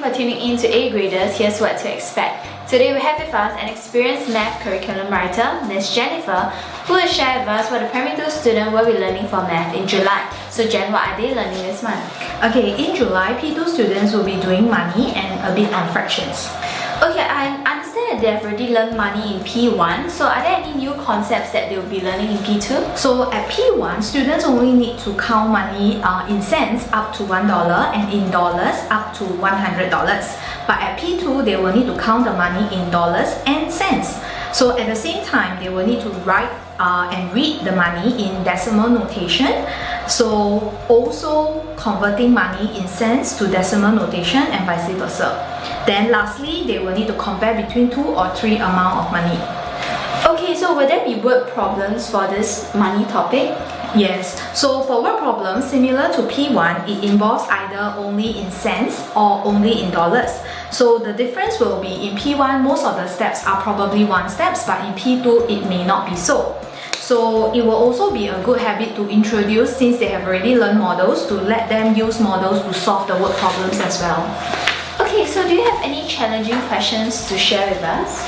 for tuning in to AGrader. Here's what to expect. Today we have with us an experienced math curriculum writer, Ms. Jennifer, who will share with us what the primary 2 student will be learning for math in July. So Jen, what are they learning this month? Okay, in July, P2 students will be doing money and a bit on fractions. Okay, I understand that they have already learned money in P1, so are there any new concepts that they will be learning in P2? So at P1, students only need to count money in cents up to $1 and in dollars up to $100. But at P2, they will need to count the money in dollars and cents. So at the same time, they will need to write and read the money in decimal notation. So also converting money in cents to decimal notation and vice versa. Then lastly, they will need to compare between 2 or 3 amount of money. Okay, so will there be word problems for this money topic? Yes, so for word problems, similar to P1, it involves either only in cents or only in dollars. So the difference will be in P1, most of the steps are probably 1 steps, but in P2, it may not be so. So it will also be a good habit to introduce, since they have already learned models, to let them use models to solve the word problems as well. Okay, so do you have any challenging questions to share with us?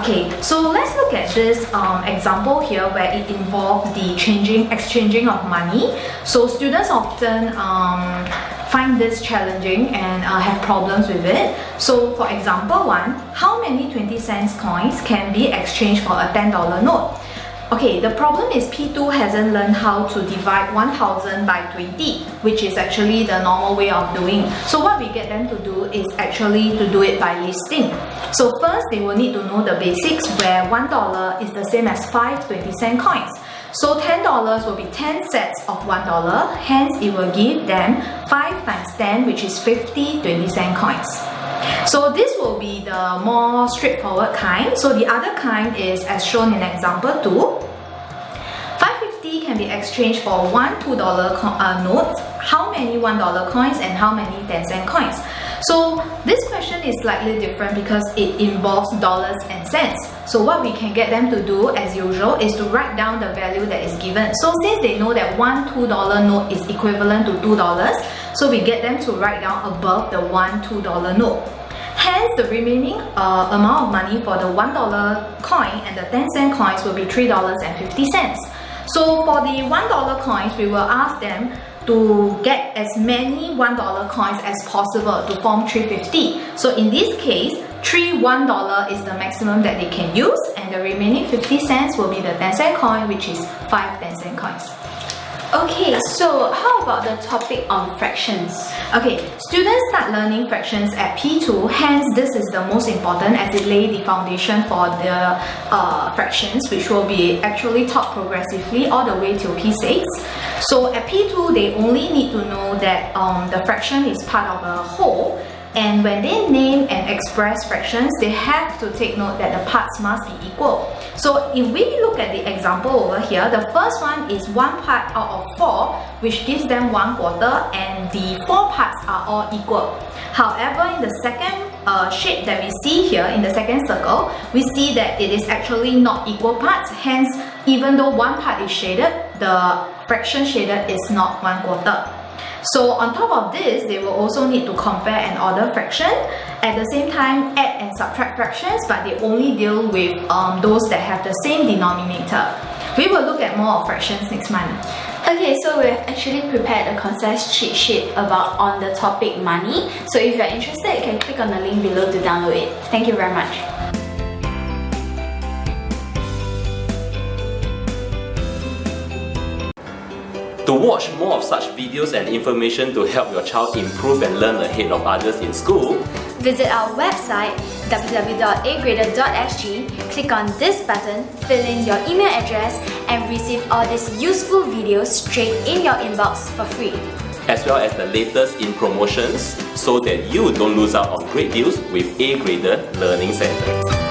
Okay, so let's look at this example here where it involves the exchanging of money. So students often find this challenging and have problems with it. So for example 1, how many 20 cents coins can be exchanged for a $10 note? Okay, the problem is P2 hasn't learned how to divide 1000 by 20, which is actually the normal way of doing. So what we get them to do is actually to do it by listing. So first, they will need to know the basics, where $1 is the same as 5 20-cent coins. So $10 will be 10 sets of $1, hence it will give them 5 times 10, which is 50 20-cent coins. So this will be the more straightforward kind. So the other kind is as shown in example 2. 550 can be exchanged for 1 $2 notes. How many $1 coins and how many 10-cent coins? So this question is slightly different because it involves dollars and cents. So what we can get them to do as usual is to write down the value that is given. So since they know that one $2 note is equivalent to $2, so we get them to write down above the one $2 note. Hence, the remaining amount of money for the $1 coin and the 10-cent coins will be $3.50. So for the $1 coins, we will ask them to get as many $1 coins as possible to form 350. So in this case, 3 $1 is the maximum that they can use, and the remaining 50 cents will be the 10-cent coin, which is 5 10-cent coins. Okay, so how about the topic on fractions? Okay, students start learning fractions at P2, hence this is the most important as it lays the foundation for the fractions, which will be actually taught progressively all the way till P6. So at P2, they only need to know that the fraction is part of a whole, and when they name and express fractions, they have to take note that the parts must be equal. So if we look at the example over here, the first one is 1 part out of 4, which gives them 1/4, and the 4 parts are all equal. However, in the second shape that we see here, in the second circle, we see that it is actually not equal parts. Hence, even though 1 part is shaded, the fraction shaded is not 1/4. So on top of this, they will also need to compare and order fraction. At the same time, add and subtract fractions, but they only deal with those that have the same denominator. We will look at more of fractions next month. Okay, so we have actually prepared a concise cheat sheet on the topic money. So if you are interested, you can click on the link below to download it. Thank you very much. To watch more of such videos and information to help your child improve and learn ahead of others in school, visit our website www.agrader.sg, click on this button, fill in your email address, and receive all these useful videos straight in your inbox for free. as well as the latest in promotions, so that you don't lose out on great deals with AGrader Learning Center.